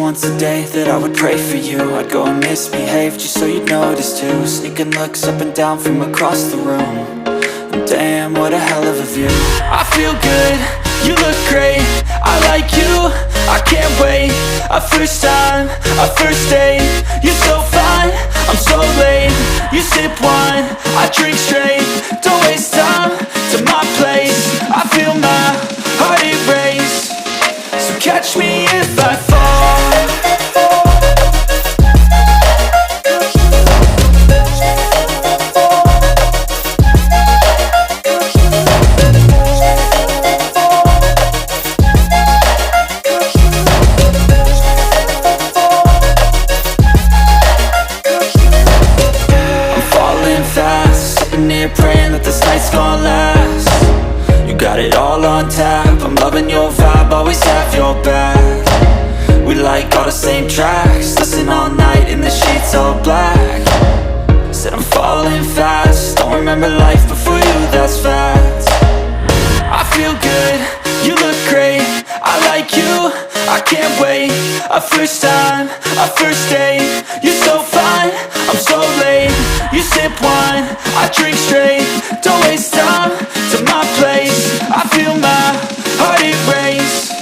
once a day that I would pray for you. I'd go and misbehave just so you'd notice too. Sneaking looks up and down from across the room. And damn, what a hell of a view. I feel good, you look great, I like you, I can't wait. A first time, a first date, you're so fine, I'm so late. You sip wine, I drink straight. Don't waste time to my place. I feel my heart erase. So catch me if I fall. Praying that this night's gonna last. You got it all on tap, I'm loving your vibe, always have your back. We like all the same tracks, listen all night in the sheets all black. Said I'm falling fast, don't remember life before you, that's fact. I feel good, you look great, I like you, I can't wait. A first time, a first date, you're so fine, I'm so late. You sip wine, I drink straight. Don't waste time to my place. I feel my heart erase.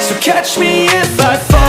So catch me if I fall.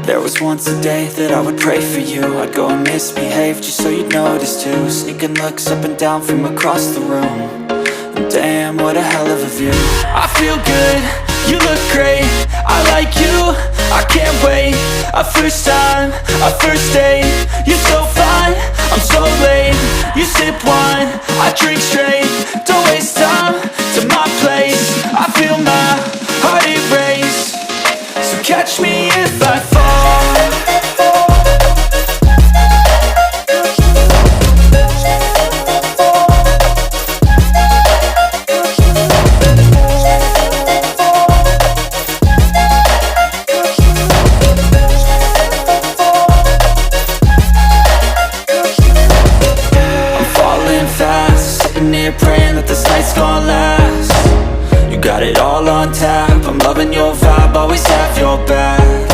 There was once a day that I would pray for you. I'd go and misbehave just so you'd notice too. Sneaking looks up and down from across the room. And damn, what a hell of a view. I feel good, you look great, I like you, I can't wait. A first time, a first date, you're so fine, I'm so late. You sip wine, I drink straight. Don't waste time to my place. I feel my heart erase. So catch me if I fall. sitting here praying that this night's gonna last. You got it all on tap, I'm loving your vibe, always have your back.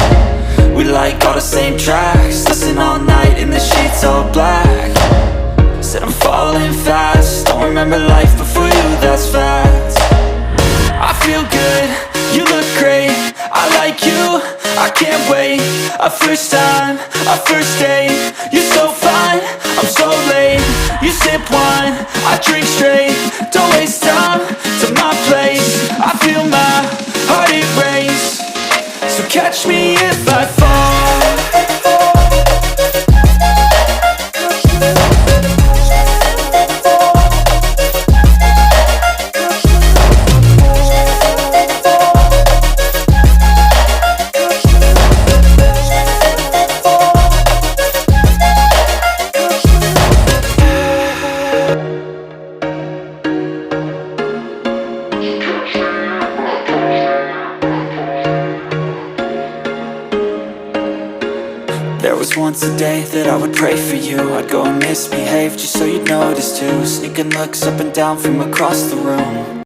We like all the same tracks, listen all night in the sheets all black. Said I'm falling fast, don't remember life before you, that's fact. I feel good, you look great, I like you, I can't wait. A first time, a first date, you're so fine, I'm so late. You sip wine, I drink straight, don't waste time to my place. I feel my heart it race, so catch me if I fall. There was once a day that I would pray for you. I'd go and misbehave just so you'd notice too. Sneaking looks up and down from across the room.